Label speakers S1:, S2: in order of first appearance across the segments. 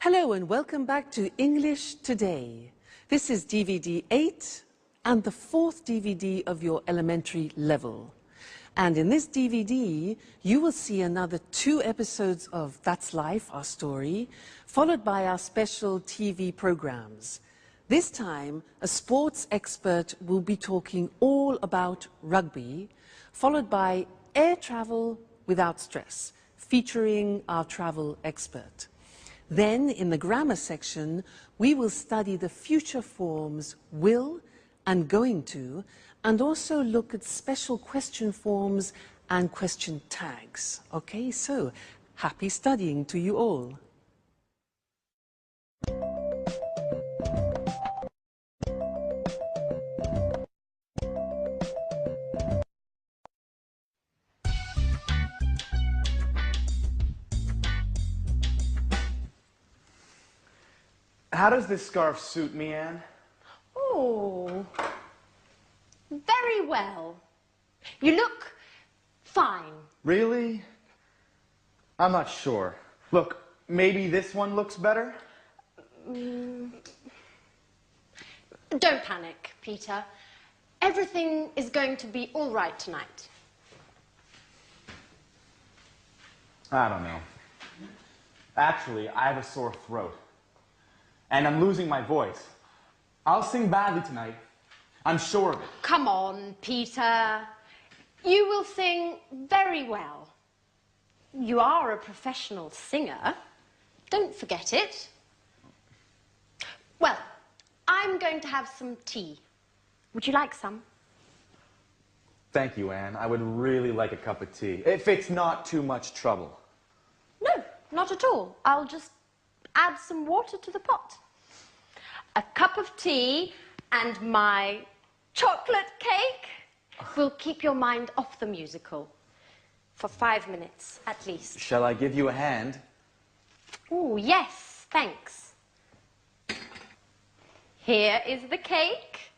S1: Hello and welcome back to English Today. This is DVD 8 and the fourth DVD of your elementary level. And in this DVD, you will see another 2 episodes of That's Life, our story, followed by our special TV programs. This time, a sports expert will be talking all about rugby, followed by air travel without stress, featuring our travel expert. Then, in the grammar section, we will study the future forms will and going to, and also look at special question forms and question tags. Okay, so happy studying to you all.
S2: How does this scarf suit me, Anne?
S3: Oh, very well. You look fine.
S2: Really? I'm not sure. Look, maybe this one looks better?
S3: Don't panic, Peter. Everything is going to be all right tonight.
S2: I don't know. Actually, I have a sore throat. And I'm losing my voice. I'll sing badly tonight. I'm sure of it.
S3: Come on, Peter. You will sing very well. You are a professional singer. Don't forget it. Well, I'm going to have some tea. Would you like some?
S2: Thank you, Anne. I would really like a cup of tea, if it's not too much trouble.
S3: No, not at all. I'll just add some water to the pot. A cup of tea and my chocolate cake will keep your mind off the musical for 5 minutes at least.
S2: Shall I give you a hand?
S3: Oh, yes, thanks. Here is the cake.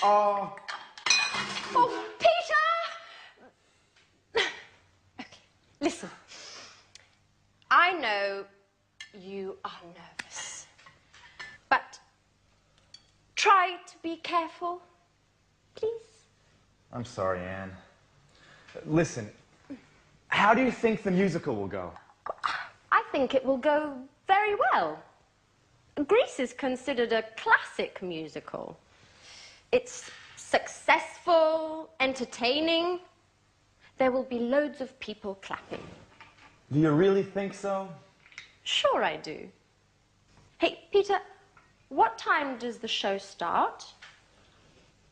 S2: Oh,
S3: Oh, Peter! Okay, listen. I know you are nervous, but try to be careful, please.
S2: I'm sorry, Anne. Listen, how do you think the musical will go?
S3: I think it will go very well. Grease is considered a classic musical. It's successful, entertaining. There will be loads of people clapping.
S2: Do you really think so?
S3: Sure I do. Hey, Peter, what time does the show start?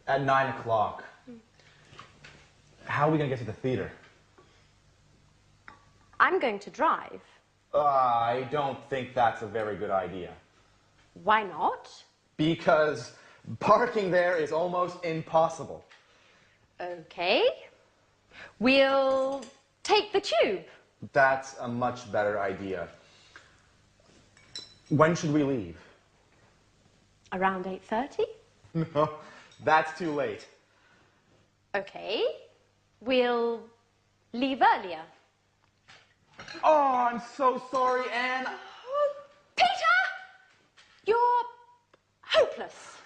S2: At 9 o'clock. How are we going to get to the theater?
S3: I'm going to drive.
S2: I don't think that's a very good idea.
S3: Why not?
S2: Because parking there is almost impossible.
S3: Okay. We'll take the tube.
S2: That's a much better idea. When should we leave?
S3: Around 8:30?
S2: No, that's too late.
S3: Okay. We'll leave earlier.
S2: Oh, I'm so sorry, Anne.
S3: Oh, Peter! You're hopeless.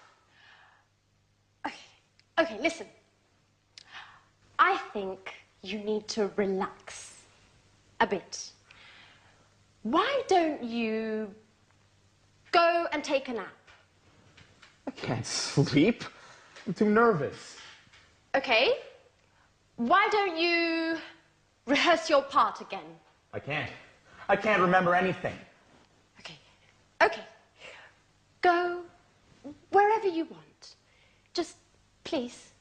S3: Okay, listen. I think you need to relax a bit. Why don't you go and take a nap?
S2: I can't sleep. I'm too nervous.
S3: Okay. Why don't you rehearse your part again?
S2: I can't. I can't remember anything.
S3: Okay. Go wherever you want. Just, please,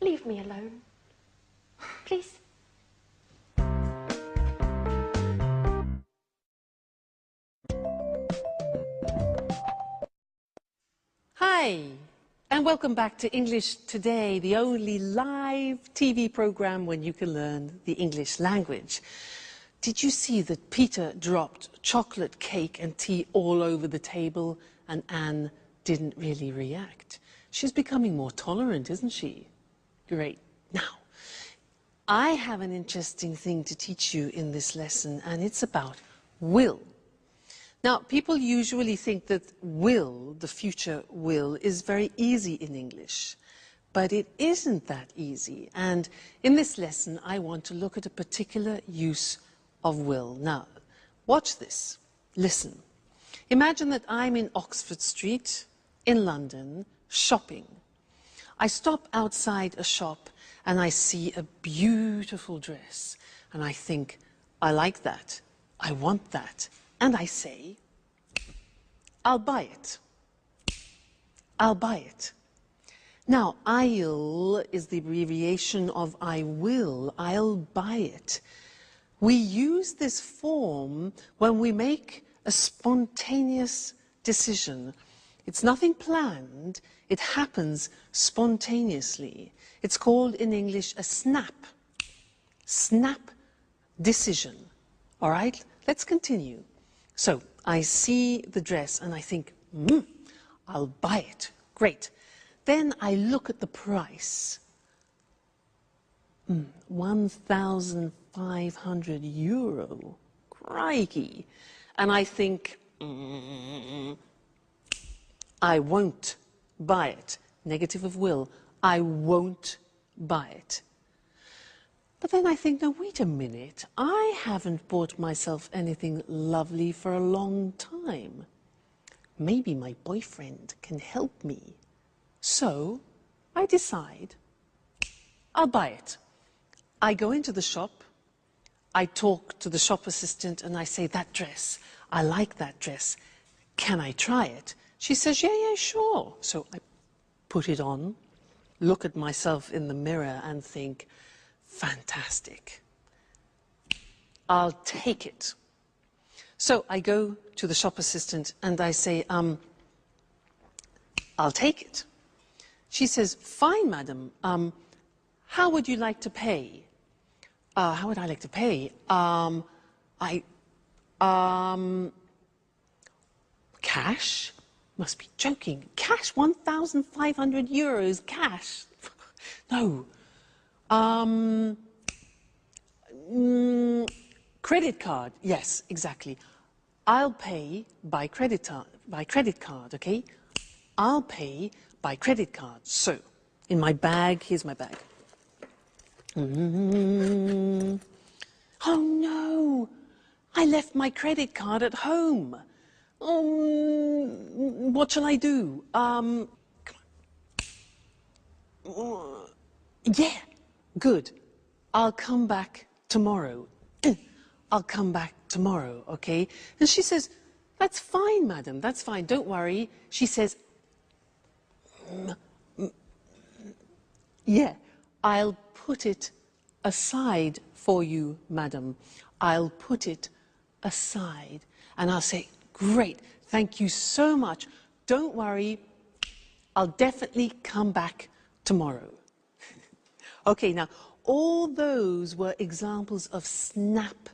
S3: leave me alone. Please.
S1: Hi, and welcome back to English Today, the only live TV program when you can learn the English language. Did you see that Peter dropped chocolate cake and tea all over the table and Anne didn't really react? She's becoming more tolerant, isn't she? Great. Now, I have an interesting thing to teach you in this lesson, and it's about will. Now, people usually think that will, the future will, is very easy in English. But it isn't that easy. And in this lesson, I want to look at a particular use of will. Now, watch this. Listen. Imagine that I'm in Oxford Street, in London, shopping. I stop outside a shop and I see a beautiful dress. And I think, I like that. I want that. And I say, I'll buy it. I'll buy it. Now, I'll is the abbreviation of I will. I'll buy it. We use this form when we make a spontaneous decision. It's nothing planned. It happens spontaneously. It's called in English a snap. Snap decision. All right? Let's continue. So, I see the dress and I think, I'll buy it. Great. Then I look at the price. 1,500 euro. Crikey. And I think, I won't buy it. Negative of will. I won't buy it. But then I think, no, wait a minute. I haven't bought myself anything lovely for a long time. Maybe my boyfriend can help me. So I decide I'll buy it. I go into the shop. I talk to the shop assistant and I say, that dress, I like that dress. Can I try it? She says, yeah, sure. So I put it on, look at myself in the mirror and think, fantastic. I'll take it. So I go to the shop assistant and I say, I'll take it. She says, fine, madam. How would you like to pay? How would I like to pay? Cash? Must be joking. Cash, 1,500 euros, cash. No. Credit card. Yes, exactly. I'll pay by credit card, okay? I'll pay by credit card. So, in my bag, here's my bag. Oh no! I left my credit card at home. What shall I do? Come on. Yeah, good. I'll come back tomorrow. I'll come back tomorrow, okay? And she says, that's fine, madam, that's fine, don't worry. She says, yeah, I'll put it aside for you, madam. I'll put it aside. And I'll say, great, thank you so much. Don't worry, I'll definitely come back tomorrow. Okay, now, all those were examples of snap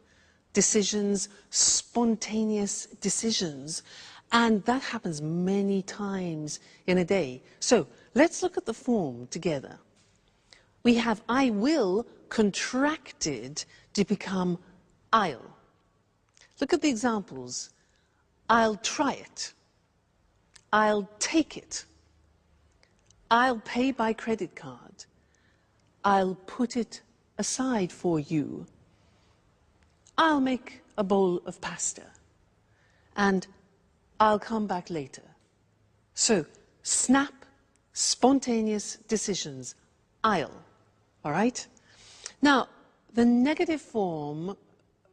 S1: decisions, spontaneous decisions, and that happens many times in a day. So, let's look at the form together. We have I will contracted to become I'll. Look at the examples. I'll try it. I'll take it. I'll pay by credit card. I'll put it aside for you. I'll make a bowl of pasta. And I'll come back later. So, snap, spontaneous decisions. I'll. All right? Now, the negative form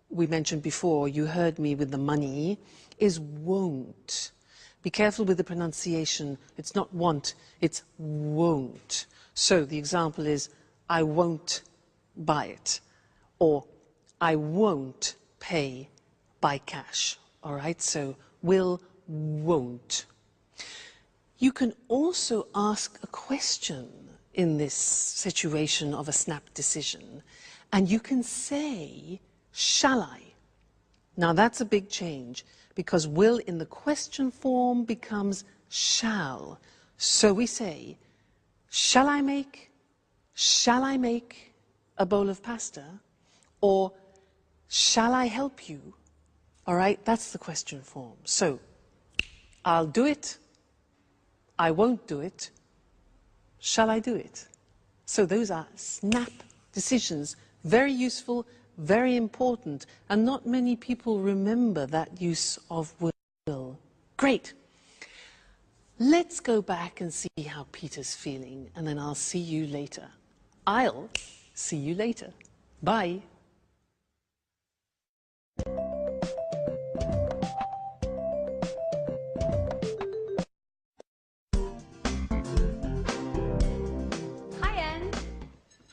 S1: we mentioned before, you heard me with the money, is won't. Be careful with the pronunciation. It's not want, it's won't. So the example is, I won't buy it. Or, I won't pay by cash. All right? So, will, won't. You can also ask a question in this situation of a snap decision. And you can say, shall I? Now that's a big change because will in the question form becomes shall. So we say, shall I make a bowl of pasta? Or shall I help you? All right, that's the question form. So, I'll do it. I won't do it. Shall I do it? So those are snap decisions, very useful, very important, and not many people remember that use of will. Great. Let's go back and see how Peter's feeling, and then I'll see you later. I'll see you later. Bye.
S3: Hi, Anne.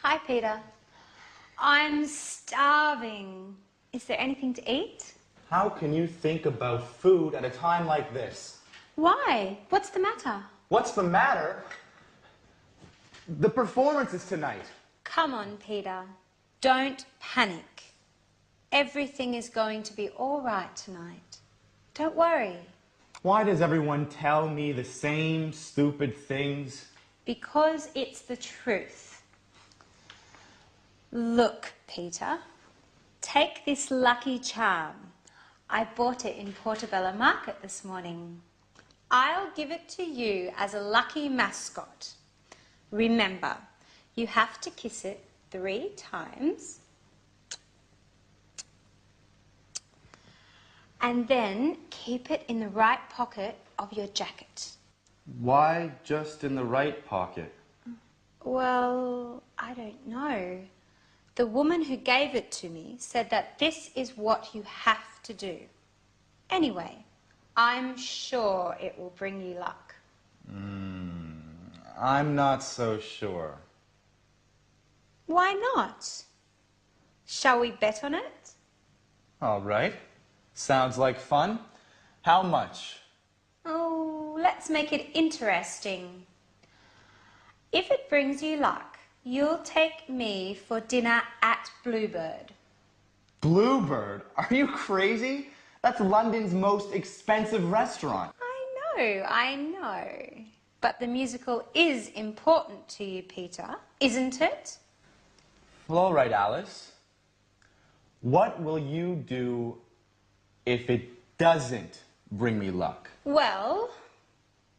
S3: Hi, Peter. I'm starving. Is there anything to eat?
S2: How can you think about food at a time like this?
S3: Why? What's the matter?
S2: What's the matter? The performance is tonight.
S3: Come on, Peter. Don't panic. Everything is going to be all right tonight. Don't worry.
S2: Why does everyone tell me the same stupid things?
S3: Because it's the truth. Look, Peter. Take this lucky charm. I bought it in Portobello Market this morning. I'll give it to you as a lucky mascot. Remember, you have to kiss it 3 times. And then keep it in the right pocket of your jacket.
S2: Why just in the right pocket?
S3: Well, I don't know. The woman who gave it to me said that this is what you have to do. Anyway, I'm sure it will bring you luck.
S2: I'm not so sure.
S3: Why not? Shall we bet on it?
S2: All right. Sounds like fun. How much?
S3: Oh, let's make it interesting. If it brings you luck, you'll take me for dinner at Bluebird.
S2: Bluebird? Are you crazy? That's London's most expensive restaurant.
S3: I know. But the musical is important to you, Peter, isn't it?
S2: Well, all right, Alice. What will you do if it doesn't bring me luck?
S3: Well,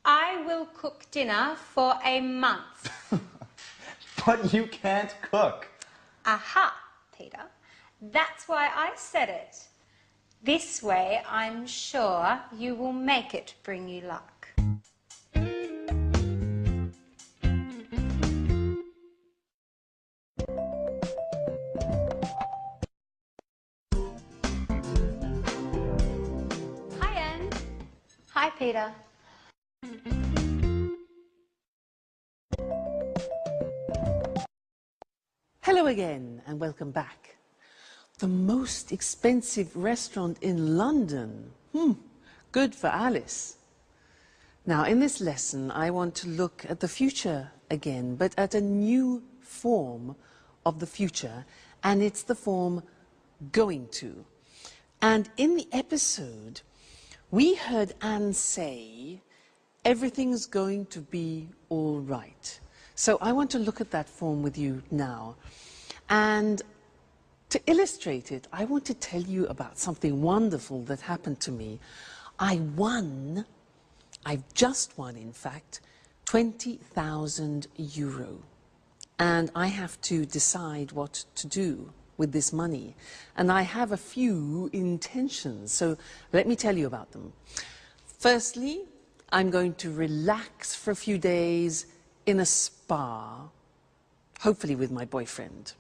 S3: I will cook dinner for a month.
S2: But you can't cook.
S3: Aha, Peter. That's why I said it. This way, I'm sure you will make it bring you luck. Hi, Anne. Hi, Peter.
S1: Hello again and welcome back. The most expensive restaurant in London. Good for Alice. Now, in this lesson, I want to look at the future again, but at a new form of the future, and it's the form going to. And in the episode, we heard Anne say, everything's going to be all right. So I want to look at that form with you now. And to illustrate it, I want to tell you about something wonderful that happened to me. I've just won, in fact, 20,000 euro. And I have to decide what to do with this money. And I have a few intentions, so let me tell you about them. Firstly, I'm going to relax for a few days in a spa, hopefully with my boyfriend.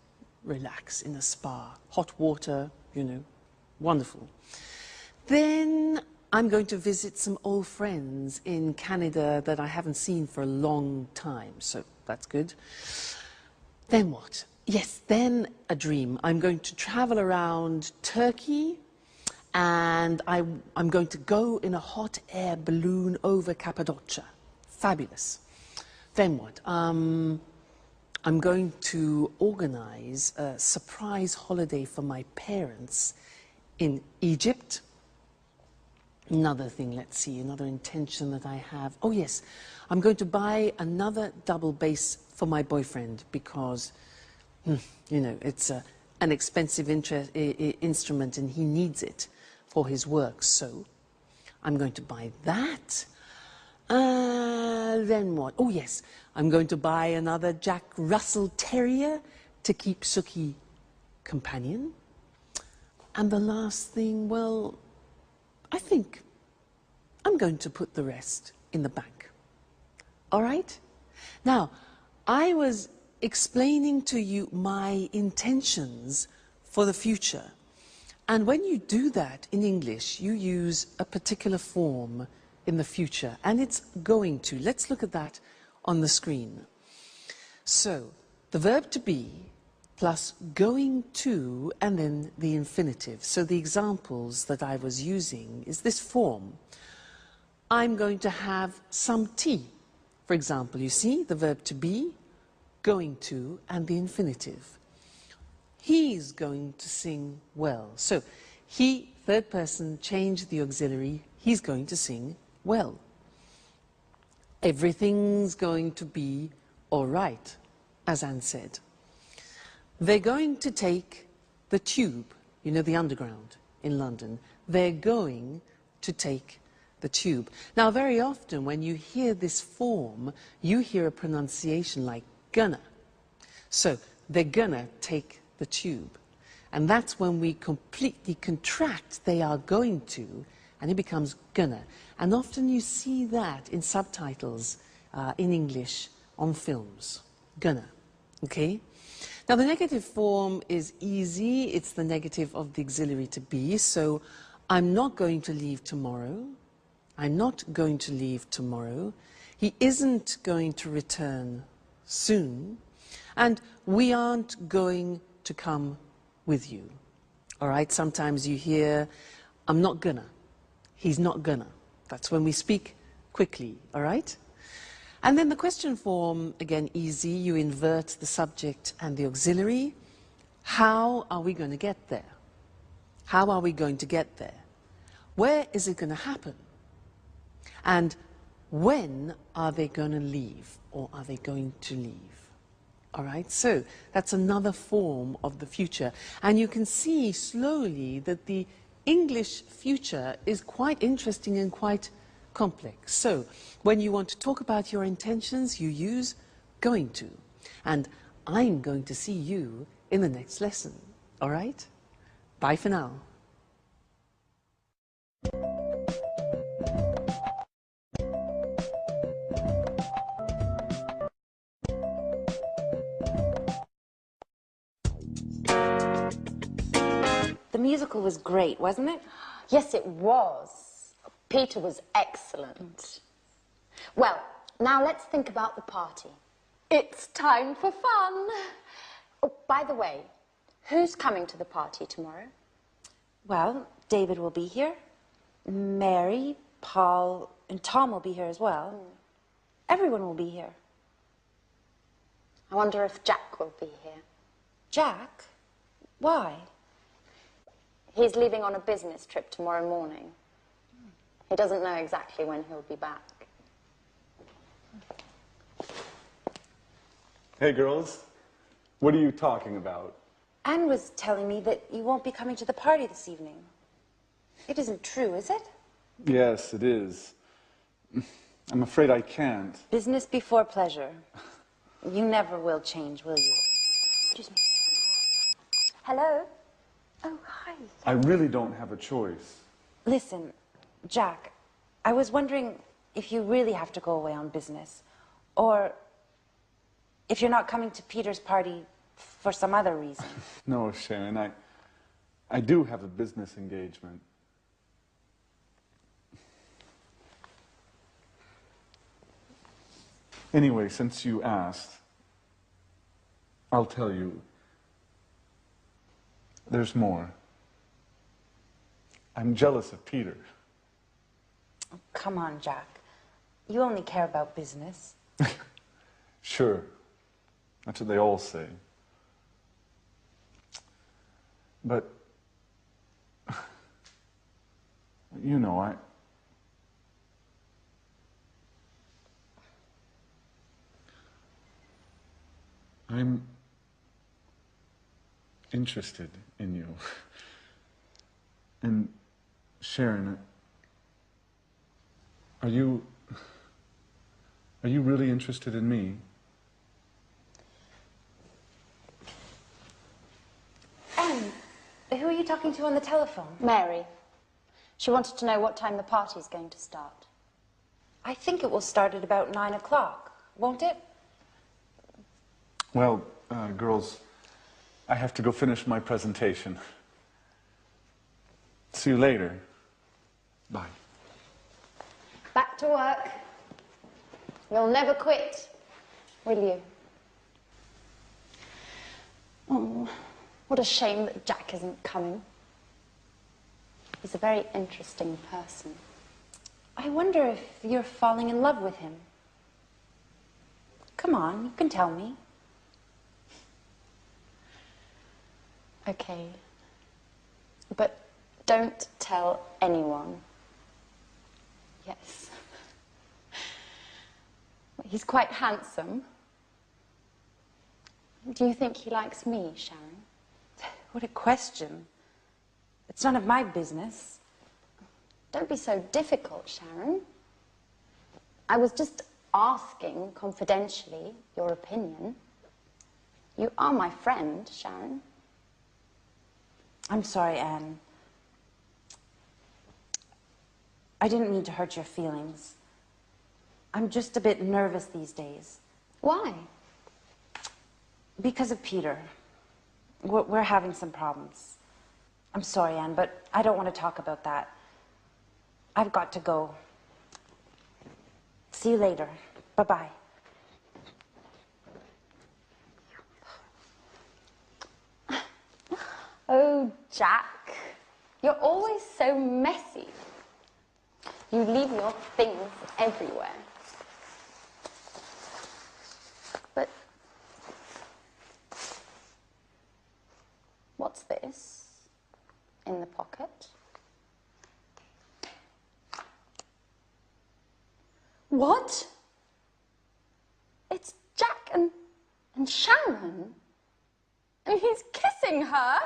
S1: Relax in a spa, hot water, you know, wonderful. Then I'm going to visit some old friends in Canada that I haven't seen for a long time, so that's good. Then what? Yes, then a dream. I'm going to travel around Turkey, and I'm going to go in a hot air balloon over Cappadocia. Fabulous. Then what? I'm going to organize a surprise holiday for my parents in Egypt. Another thing, let's see, another intention that I have. Oh yes, I'm going to buy another double bass for my boyfriend because You know, it's an expensive instrument and he needs it for his work. So I'm going to buy that. Then what? Oh, yes, I'm going to buy another Jack Russell Terrier to keep Suki companion. And the last thing, well, I think I'm going to put the rest in the bank. All right? Now, I was explaining to you my intentions for the future. And when you do that in English, you use a particular form in the future, and it's going to. Let's look at that on the screen. So, the verb to be plus going to and then the infinitive. So the examples that I was using is this form. I'm going to have some tea. For example, you see the verb to be, going to, and the infinitive. He's going to sing well. So he, third person, changed the auxiliary. He's going to sing well. Everything's going to be all right, as Anne said. They're going to take the tube, you know, the underground in London. They're going to take the tube. Now, very often when you hear this form, you hear a pronunciation like gonna. So they're gonna take the tube. And that's when we completely contract they are going to, and it becomes gonna. And often you see that in subtitles in English on films. Gonna. Okay? Now the negative form is easy. It's the negative of the auxiliary to be. So I'm not going to leave tomorrow. I'm not going to leave tomorrow. He isn't going to return soon. And we aren't going to come with you. All right? Sometimes you hear, I'm not gonna. He's not gonna. That's when we speak quickly. All right? And then the question form, again, easy. You invert the subject and the auxiliary. How are we going to get there? How are we going to get there? Where is it going to happen? And when are they going to leave, or are they going to leave? All right, so that's another form of the future. And you can see slowly that the English future is quite interesting and quite complex. So when you want to talk about your intentions, you use going to. And I'm going to see you in the next lesson. All right? Bye for now.
S4: The musical was great, wasn't it?
S3: Yes, it was. Peter was excellent. Well, now let's think about the party. It's time for fun. Oh, by the way, who's coming to the party tomorrow?
S4: Well, David will be here. Mary, Paul, and Tom will be here as well. Everyone will be here.
S3: I wonder if Jack will be here.
S4: Jack? Why?
S3: He's leaving on a business trip tomorrow morning. He doesn't know exactly when he'll be back.
S5: Hey, girls. What are you talking about?
S4: Anne was telling me that you won't be coming to the party this evening. It isn't true, is it?
S5: Yes, it is. I'm afraid I can't.
S4: Business before pleasure. You never will change, will you?
S3: Excuse me. Hello? Oh, hi.
S5: I really don't have a choice.
S4: Listen, Jack, I was wondering if you really have to go away on business, or if you're not coming to Peter's party for some other reason.
S5: No, Sharon, I do have a business engagement. Anyway, since you asked, I'll tell you. There's more. I'm jealous of Peter.
S4: Oh, come on, Jack. You only care about business.
S5: Sure. That's what they all say. But, you know, I'm interested in you. And Sharon, are you really interested in me?
S4: Anne, who are you talking to on the telephone?
S6: Mary. She wanted to know what time the party's going to start.
S4: I think it will start at about 9 o'clock, won't it?
S5: Well, girls, I have to go finish my presentation. See you later. Bye.
S6: Back to work. You'll never quit, will you? Oh, what a shame that Jack isn't coming. He's a very interesting person.
S4: I wonder if you're falling in love with him. Come on, you can tell me.
S6: Okay. But don't tell anyone. Yes. He's quite handsome. Do you think he likes me, Sharon?
S4: What a question. It's none of my business.
S6: Don't be so difficult, Sharon. I was just asking, confidentially, your opinion. You are my friend, Sharon.
S4: I'm sorry, Anne. I didn't mean to hurt your feelings. I'm just a bit nervous these days.
S6: Why?
S4: Because of Peter. We're having some problems. I'm sorry, Anne, but I don't want to talk about that. I've got to go. See you later. Bye-bye.
S6: Oh, Jack, you're always so messy. You leave your things everywhere. But what's this in the pocket? What? It's Jack and Sharon. And he's kissing her.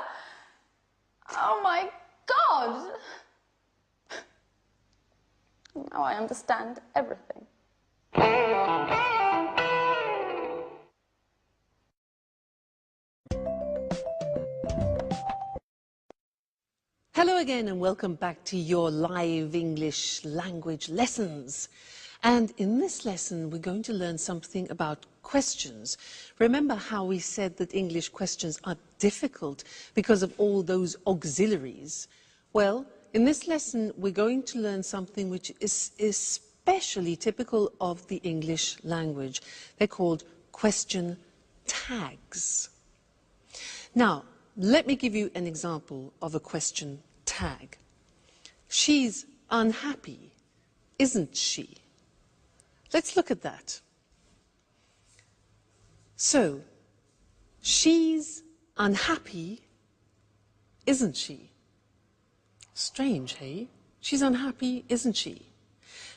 S6: Oh my God. Now I understand everything.
S1: Hello again and welcome back to your live English language lessons. And in this lesson, we're going to learn something about questions. Remember how we said that English questions are difficult because of all those auxiliaries? Well, in this lesson, we're going to learn something which is especially typical of the English language. They're called question tags. Now, let me give you an example of a question tag. She's unhappy, isn't she? Let's look at that. So, she's unhappy, isn't she? Strange, hey? She's unhappy, isn't she?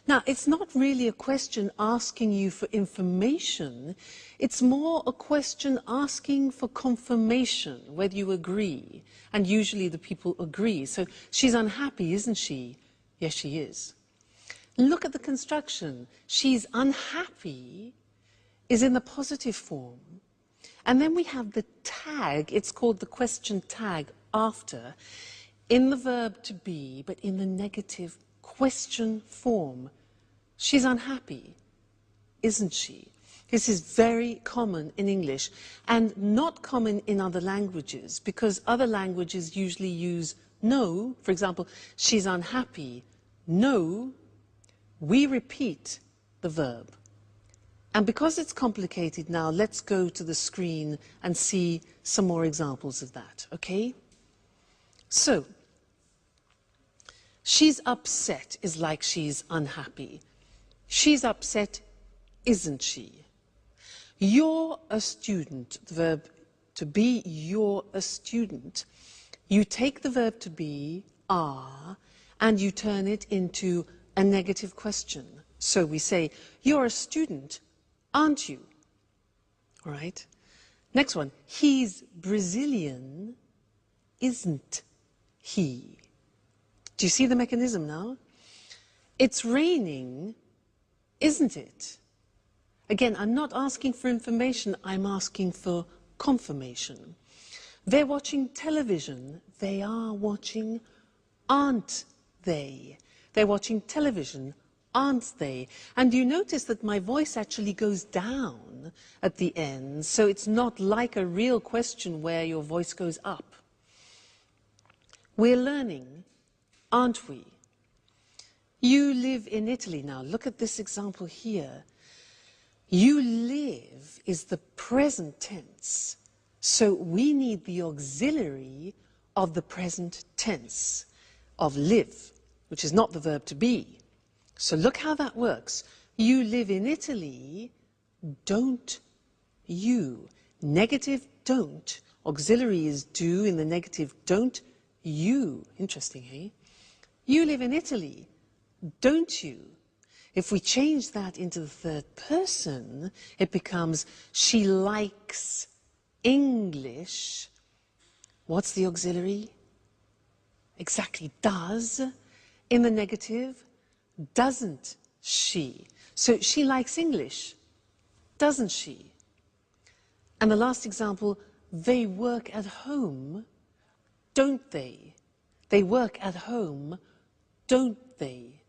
S1: Now, it's not really a question asking you for information. It's more a question asking for confirmation, whether you agree. And usually the people agree. So, she's unhappy, isn't she? Yes, she is. Look at the construction. She's unhappy is in the positive form. And then we have the tag. It's called the question tag after, in the verb to be, but in the negative question form. She's unhappy, isn't she? This is very common in English and not common in other languages because other languages usually use no. For example, she's unhappy. No, we repeat the verb. And because it's complicated now, let's go to the screen and see some more examples of that, okay? So, she's upset is like she's unhappy. She's upset, isn't she? You're a student, the verb to be, you're a student. You take the verb to be, are, and you turn it into a negative question. So we say, you're a student, aren't you? All right? Next one. He's Brazilian, isn't he? Do you see the mechanism now? It's raining, isn't it? Again, I'm not asking for information, I'm asking for confirmation. They're watching television. They are watching, aren't they? They're watching television, aren't they? And you notice that my voice actually goes down at the end, so it's not like a real question where your voice goes up. We're learning, aren't we? You live in Italy now. Look at this example here. You live is the present tense, so we need the auxiliary of the present tense of live, which is not the verb to be. So look how that works. You live in Italy, don't you? Negative don't. Auxiliary is do in the negative don't you. Interesting, hey? You live in Italy, don't you? If we change that into the third person, it becomes she likes English. What's the auxiliary? Exactly, does. In the negative, doesn't she? So she likes English, doesn't she? And the last example, they work at home, don't they? They work at home, don't they?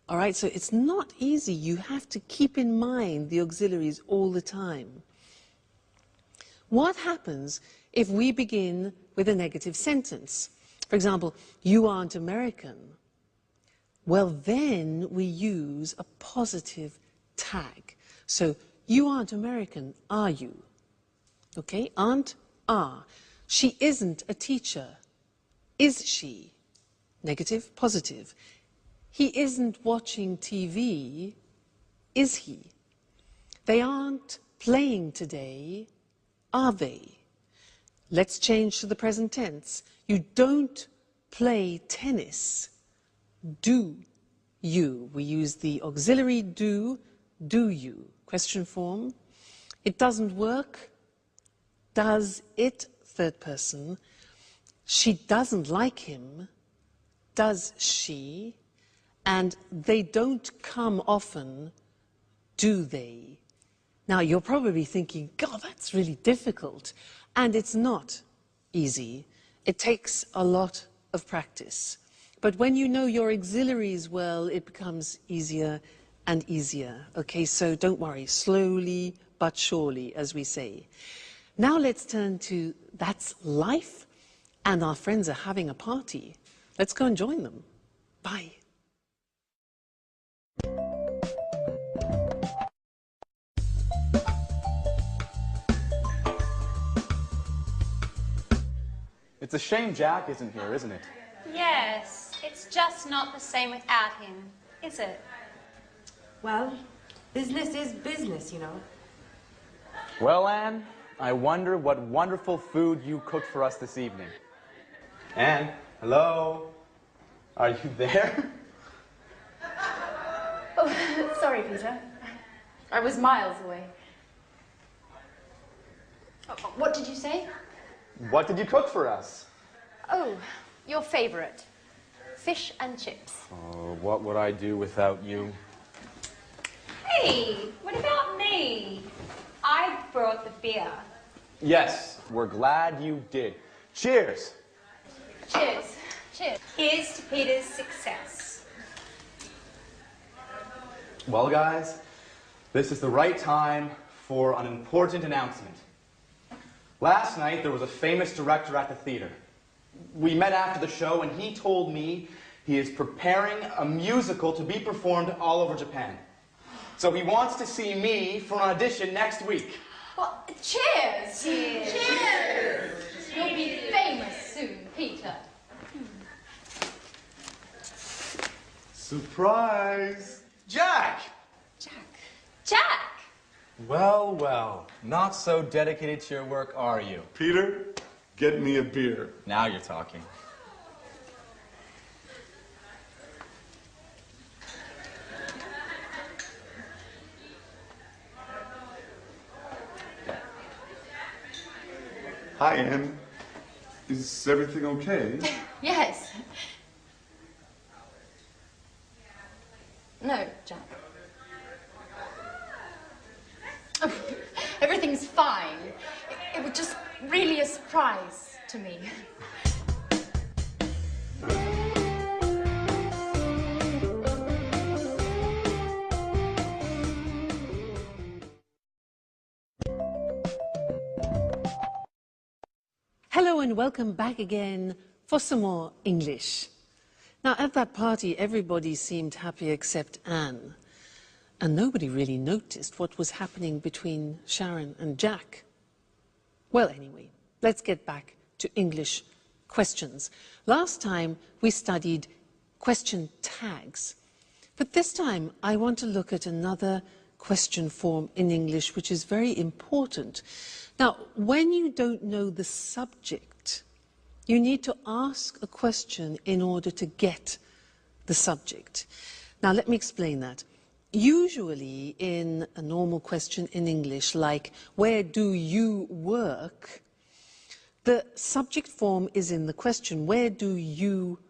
S1: All right, so it's not easy. You have to keep in mind the auxiliaries all the time. What happens if we begin with a negative sentence? For example, you aren't American. Well, then we use a positive tag. So, you aren't American, are you? Okay, aren't, are. She isn't a teacher. Is she? Negative, positive. He isn't watching TV, is he? They aren't playing today, are they? Let's change to the present tense. You don't play tennis, do you? We use the auxiliary do you? Question form. It doesn't work, does it? Third person. She doesn't like him, does she? And they don't come often, do they? Now, you're probably thinking, God, that's really difficult. And it's not easy. It takes a lot of practice. But when you know your auxiliaries well, it becomes easier and easier. Okay, so don't worry, slowly but surely, as we say. Now let's turn to that's life, and our friends are having a party. Let's go and join them. Bye.
S2: It's a shame Jack isn't here, isn't it?
S7: Yes, it's just not the same without him, is it?
S8: Well, business is business, you know.
S2: Well, Anne, I wonder what wonderful food you cooked for us this evening. Anne, hello? Are you there?
S3: Oh, sorry, Peter. I was miles away. What did you say?
S2: What did you cook for us?
S3: Oh, your favorite. Fish and chips.
S2: Oh, what would I do without you?
S7: Hey, what about me? I brought the beer.
S2: Yes, we're glad you did. Cheers!
S7: Cheers. Cheers. Here's to Peter's success.
S2: Well, guys, this is the right time for an important announcement. Last night, there was a famous director at the theater. We met after the show, and he told me he is preparing a musical to be performed all over Japan. So he wants to see me for an audition next week.
S3: Well, cheers! Cheers! Cheers! You'll be famous soon, Peter.
S5: Surprise!
S2: Jack!
S7: Jack!
S2: Well, well, not so dedicated to your work, are you?
S5: Peter, get me a beer.
S2: Now you're talking.
S5: Hi, Anne. Is everything okay?
S3: Yes. No, Jack. Oh, everything's fine. It was just really a surprise to me.
S1: Hello and welcome back again for some more English. Now, at that party, everybody seemed happy except Anne. And nobody really noticed what was happening between Sharon and Jack. Well, anyway, let's get back to English questions. Last time we studied question tags. But this time I want to look at another question form in English which is very important. Now, when you don't know the subject, you need to ask a question in order to get the subject. Now, let me explain that. Usually in a normal question in English, like, where do you work? The subject form is in the question, where do you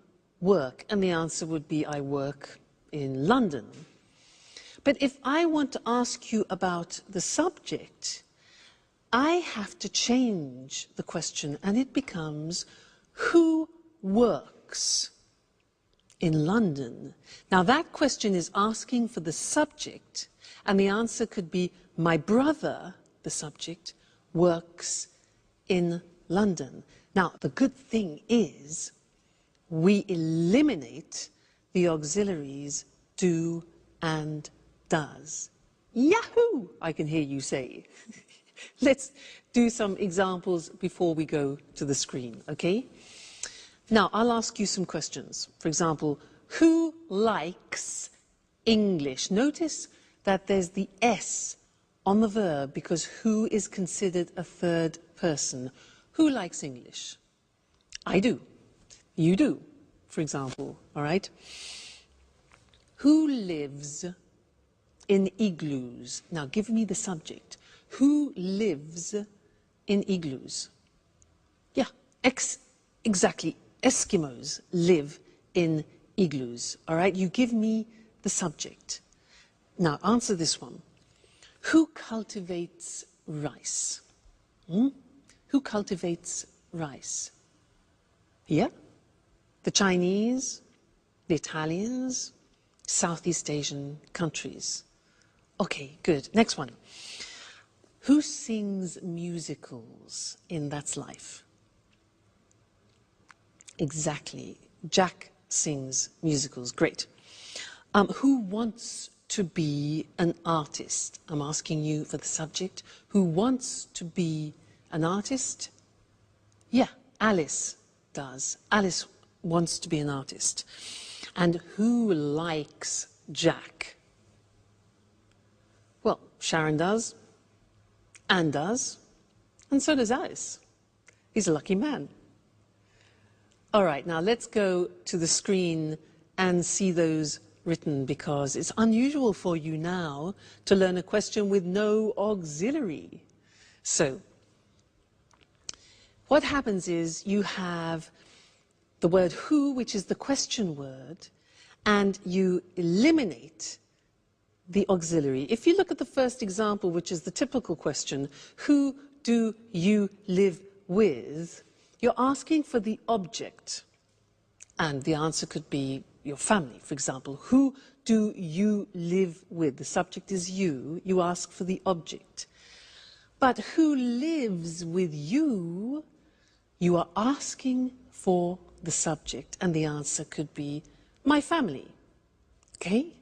S1: work? And the answer would be, I work in London. But if I want to ask you about the subject, I have to change the question and it becomes, who works in London? Now that question is asking for the subject and the answer could be, my brother, the subject, works in London. Now the good thing is we eliminate the auxiliaries do and does. Yahoo! I can hear you say. Let's do some examples before we go to the screen, okay? Now, I'll ask you some questions. For example, who likes English? Notice that there's the S on the verb because who is considered a third person. Who likes English? I do. You do, for example, all right? Who lives in igloos? Now, give me the subject. Who lives in igloos? Yeah, exactly. Eskimos live in igloos, all right? You give me the subject. Now, answer this one. Who cultivates rice? Who cultivates rice? Yeah? The Chinese, the Italians, Southeast Asian countries. Okay, good. Next one. Who sings musicals in That's Life? Exactly. Jack sings musicals. Great. Who wants to be an artist? I'm asking you for the subject. Who wants to be an artist? Yeah, Alice does. Alice wants to be an artist. And who likes Jack? Well, Sharon does. Anne does, and so does Alice. He's a lucky man. All right, now let's go to the screen and see those written because it's unusual for you now to learn a question with no auxiliary. So, what happens is you have the word who, which is the question word, and you eliminate the auxiliary. If you look at the first example, which is the typical question, who do you live with? You're asking for the object. And the answer could be your family, for example. Who do you live with? The subject is you. You ask for the object. But who lives with you? You are asking for the subject. And the answer could be my family. Okay?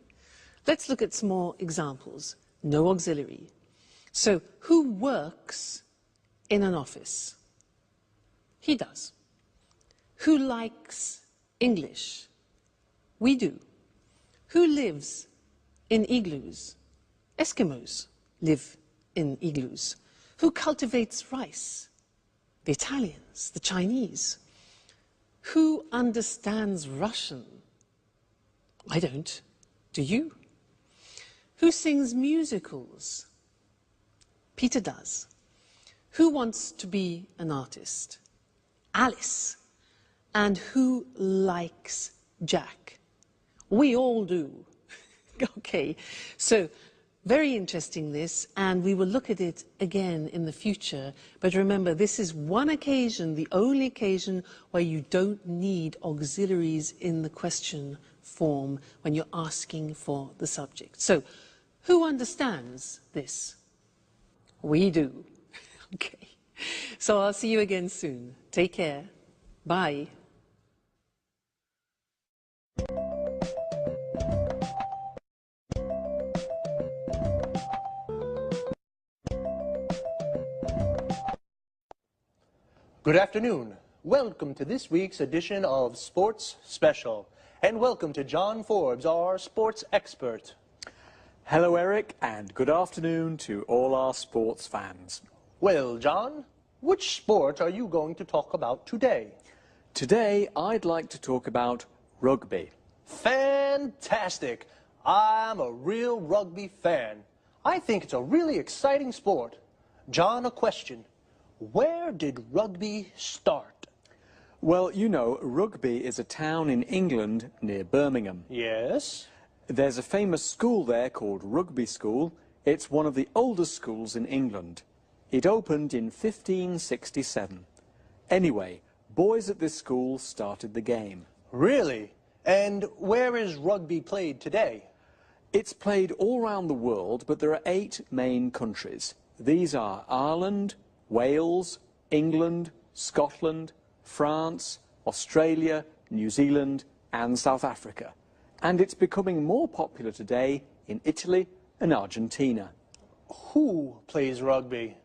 S1: Let's look at some more examples. No auxiliary. So, who works in an office? He does. Who likes English? We do. Who lives in igloos? Eskimos live in igloos. Who cultivates rice? The Italians, the Chinese. Who understands Russian? I don't. Do you? Who sings musicals? Peter does. Who wants to be an artist? Alice. And who likes Jack? We all do. Okay, so very interesting this, and we will look at it again in the future. But remember, this is one occasion, the only occasion where you don't need auxiliaries in the question form when you're asking for the subject. So, who understands this? We do. Okay. So I'll see you again soon. Take care. Bye.
S9: Good afternoon. Welcome to this week's edition of Sports Special. And welcome to John Forbes, our sports expert.
S10: Hello, Eric, and good afternoon to all our sports fans.
S9: Well, John, which sport are you going to talk about today?
S10: Today, I'd like to talk about rugby.
S9: Fantastic! I'm a real rugby fan. I think it's a really exciting sport. John, a question. Where did rugby start?
S10: Well, you know, Rugby is a town in England near Birmingham.
S9: Yes?
S10: There's a famous school there called Rugby School. It's one of the oldest schools in England. It opened in 1567. Anyway, boys at this school started the game.
S9: Really? And where is rugby played today?
S10: It's played all around the world, but there are 8 main countries. These are Ireland, Wales, England, Scotland, France, Australia, New Zealand and South Africa. And it's becoming more popular today in Italy and Argentina.
S9: Who plays rugby?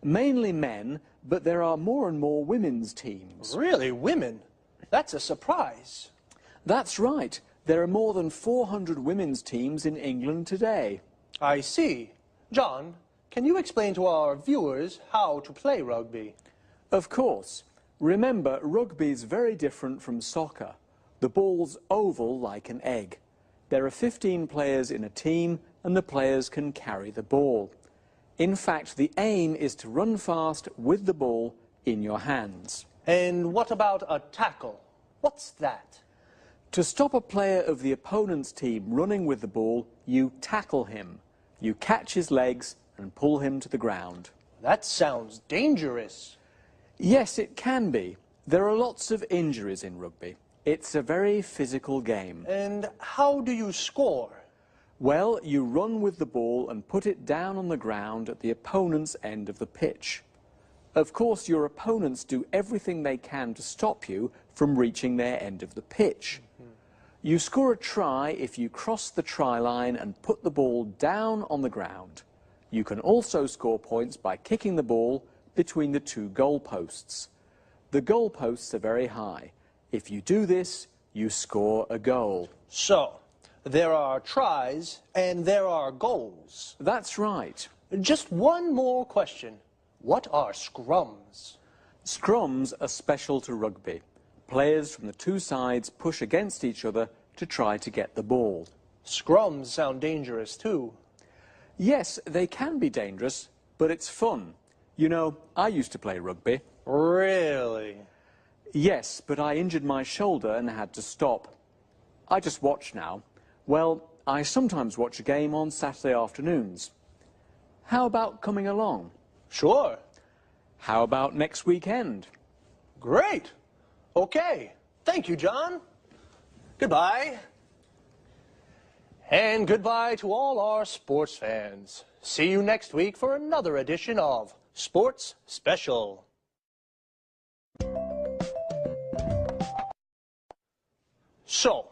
S10: Mainly men, but there are more and more women's teams.
S9: Really? Women? That's a surprise.
S10: That's right. There are more than 400 women's teams in England today.
S9: I see. John, can you explain to our viewers how to play rugby?
S10: Of course. Remember, rugby is very different from soccer. The ball's oval like an egg. There are 15 players in a team and the players can carry the ball. In fact, the aim is to run fast with the ball in your hands.
S9: And what about a tackle? What's that?
S10: To stop a player of the opponent's team running with the ball, you tackle him. You catch his legs and pull him to the ground.
S9: That sounds dangerous.
S10: Yes, it can be. There are lots of injuries in rugby. It's a very physical game.
S9: And how do you score?
S10: Well, you run with the ball and put it down on the ground at the opponent's end of the pitch. Of course, your opponents do everything they can to stop you from reaching their end of the pitch. You score a try if you cross the try line and put the ball down on the ground. You can also score points by kicking the ball between the 2 goalposts. The goalposts are very high. If you do this, you score a goal.
S9: So, there are tries and there are goals.
S10: That's right.
S9: Just one more question. What are scrums?
S10: Scrums are special to rugby. Players from the 2 sides push against each other to try to get the ball.
S9: Scrums sound dangerous too.
S10: Yes, they can be dangerous, but it's fun. You know, I used to play rugby.
S9: Really?
S10: Yes, but I injured my shoulder and had to stop. I just watch now. Well, I sometimes watch a game on Saturday afternoons. How about coming along?
S9: Sure.
S10: How about next weekend?
S9: Great. Okay. Thank you, John. Goodbye. And goodbye to all our sports fans. See you next week for another edition of Sports Special. So,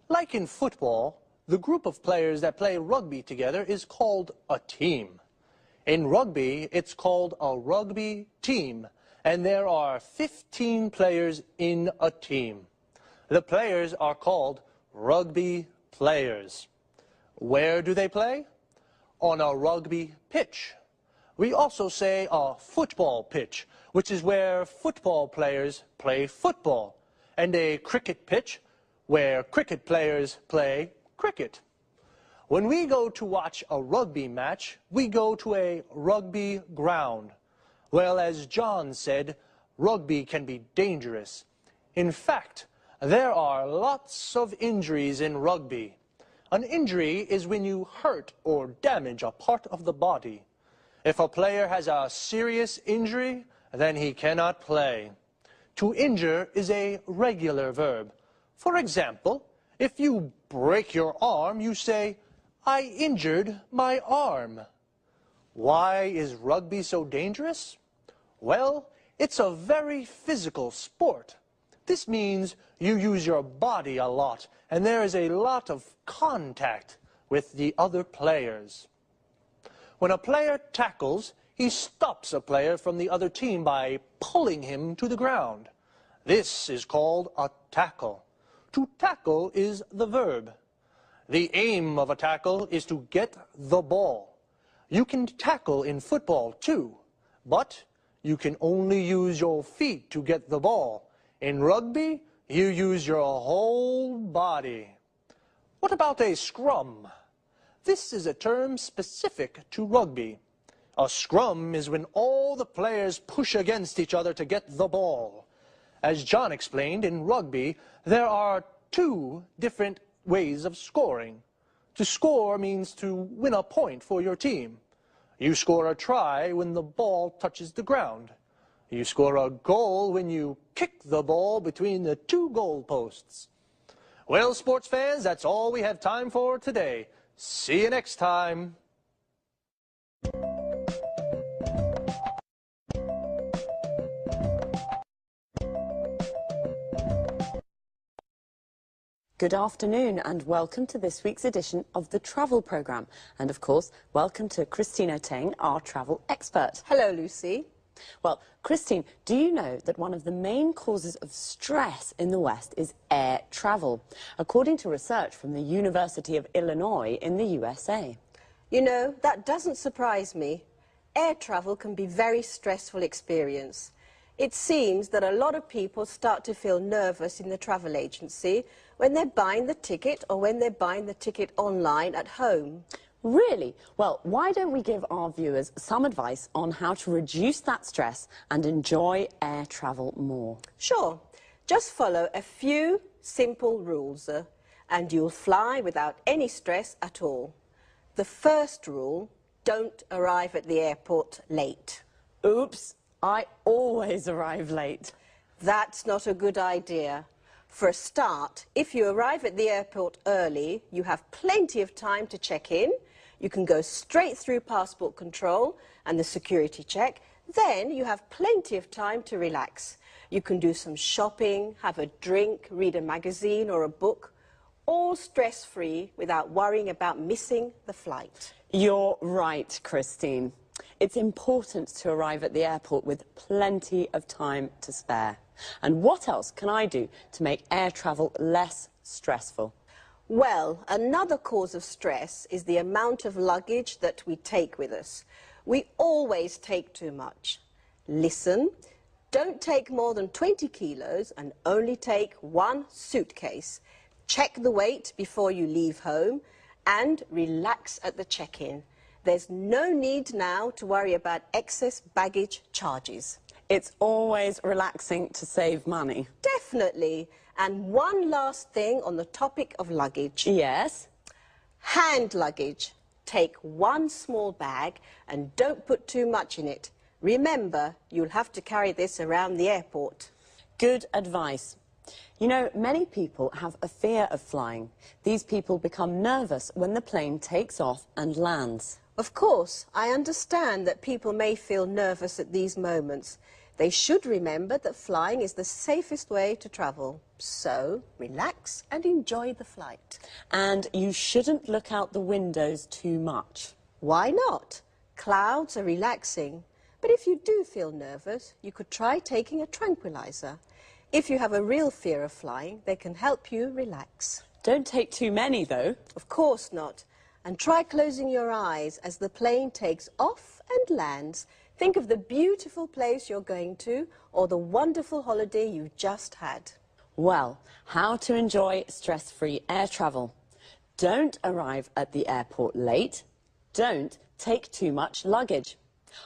S9: like in football, the group of players that play rugby together is called a team. In rugby, it's called a rugby team, and there are 15 players in a team. The players are called rugby players. Where do they play? On a rugby pitch. We also say a football pitch, which is where football players play football, and a cricket pitch, where cricket players play cricket. When we go to watch a rugby match, we go to a rugby ground. Well, as John said, rugby can be dangerous. In fact, there are lots of injuries in rugby. An injury is when you hurt or damage a part of the body. If a player has a serious injury, then he cannot play. To injure is a regular verb. For example, if you break your arm, you say, "I injured my arm." Why is rugby so dangerous? Well, it's a very physical sport. This means you use your body a lot, and there is a lot of contact with the other players. When a player tackles, he stops a player from the other team by pulling him to the ground. This is called a tackle. To tackle is the verb. The aim of a tackle is to get the ball. You can tackle in football too, but you can only use your feet to get the ball. In rugby, you use your whole body. What about a scrum? This is a term specific to rugby. A scrum is when all the players push against each other to get the ball. As John explained, in rugby, there are two different ways of scoring. To score means to win a point for your team. You score a try when the ball touches the ground. You score a goal when you kick the ball between the two goal posts. Well, sports fans, that's all we have time for today. See you next time.
S11: Good afternoon and welcome to this week's edition of the Travel Programme. And of course, welcome to Christine Oteng, our travel expert.
S12: Hello, Lucy.
S11: Well, Christine, do you know that one of the main causes of stress in the West is air travel, according to research from the University of Illinois in the USA?
S12: You know, that doesn't surprise me. Air travel can be a very stressful experience. It seems that a lot of people start to feel nervous in the travel agency when they're buying the ticket or when they're buying the ticket online at home.
S11: Really? Well, why don't we give our viewers some advice on how to reduce that stress and enjoy air travel more?
S12: Sure. Just follow a few simple rules and you'll fly without any stress at all. The first rule, don't arrive at the airport late.
S11: Oops, I always arrive late.
S12: That's not a good idea. For a start, if you arrive at the airport early, you have plenty of time to check in. You can go straight through passport control and the security check. Then you have plenty of time to relax. You can do some shopping, have a drink, read a magazine or a book, all stress-free without worrying about missing the flight.
S11: You're right, Christine. It's important to arrive at the airport with plenty of time to spare. And what else can I do to make air travel less stressful?
S12: Well, another cause of stress is the amount of luggage that we take with us. We always take too much. Listen, don't take more than 20 kilos and only take one suitcase. Check the weight before you leave home and relax at the check-in. There's no need now to worry about excess baggage charges.
S11: It's always relaxing to save money.
S12: Definitely. And one last thing on the topic of luggage.
S11: Yes?
S12: Hand luggage. Take one small bag and don't put too much in it. Remember, you'll have to carry this around the airport.
S11: Good advice. You know, many people have a fear of flying. These people become nervous when the plane takes off and lands.
S12: Of course, I understand that people may feel nervous at these moments. They should remember that flying is the safest way to travel. So, relax and enjoy the flight.
S11: And you shouldn't look out the windows too much.
S12: Why not? Clouds are relaxing. But if you do feel nervous, you could try taking a tranquilizer. If you have a real fear of flying, they can help you relax.
S11: Don't take too many, though.
S12: Of course not. And try closing your eyes as the plane takes off and lands. Think of the beautiful place you're going to or the wonderful holiday you just had.
S11: Well, how to enjoy stress-free air travel. Don't arrive at the airport late. Don't take too much luggage.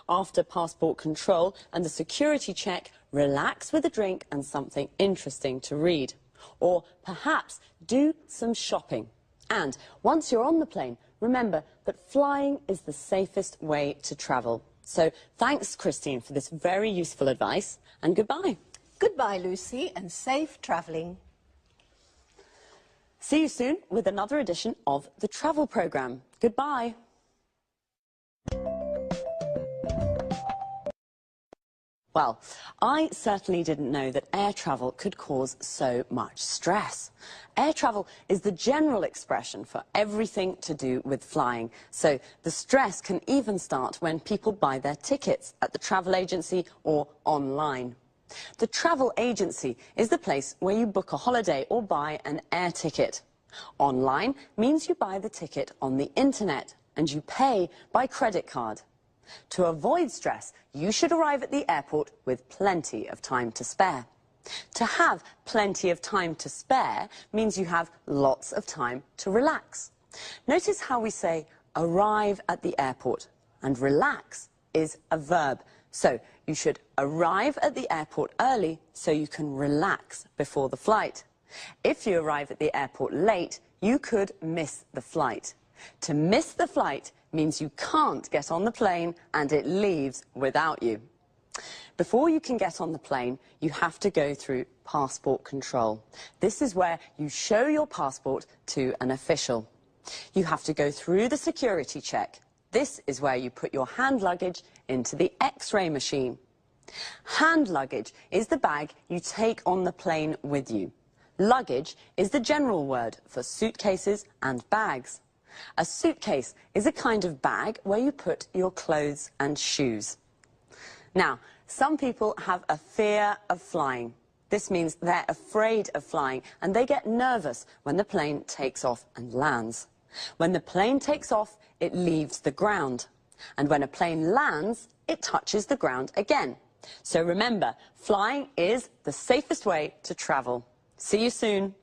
S11: After passport control and the security check, relax with a drink and something interesting to read. Or perhaps do some shopping. And once you're on the plane, remember that flying is the safest way to travel. So thanks, Christine, for this very useful advice, and goodbye.
S12: Goodbye, Lucy, and safe travelling.
S11: See you soon with another edition of the Travel Programme. Goodbye. Well, I certainly didn't know that air travel could cause so much stress. Air travel is the general expression for everything to do with flying. So the stress can even start when people buy their tickets at the travel agency or online. The travel agency is the place where you book a holiday or buy an air ticket. Online means you buy the ticket on the internet and you pay by credit card. To avoid stress, you should arrive at the airport with plenty of time to spare. To have plenty of time to spare means you have lots of time to relax. Notice how we say arrive at the airport, and relax is a verb. So you should arrive at the airport early so you can relax before the flight. If you arrive at the airport late, you could miss the flight. To miss the flight means you can't get on the plane and it leaves without you. Before you can get on the plane, you have to go through passport control. This is where you show your passport to an official. You have to go through the security check. This is where you put your hand luggage into the X-ray machine. Hand luggage is the bag you take on the plane with you. Luggage is the general word for suitcases and bags. A suitcase is a kind of bag where you put your clothes and shoes. Now, some people have a fear of flying. This means they're afraid of flying and they get nervous when the plane takes off and lands. When the plane takes off, it leaves the ground. And when a plane lands, it touches the ground again. So remember, flying is the safest way to travel. See you soon.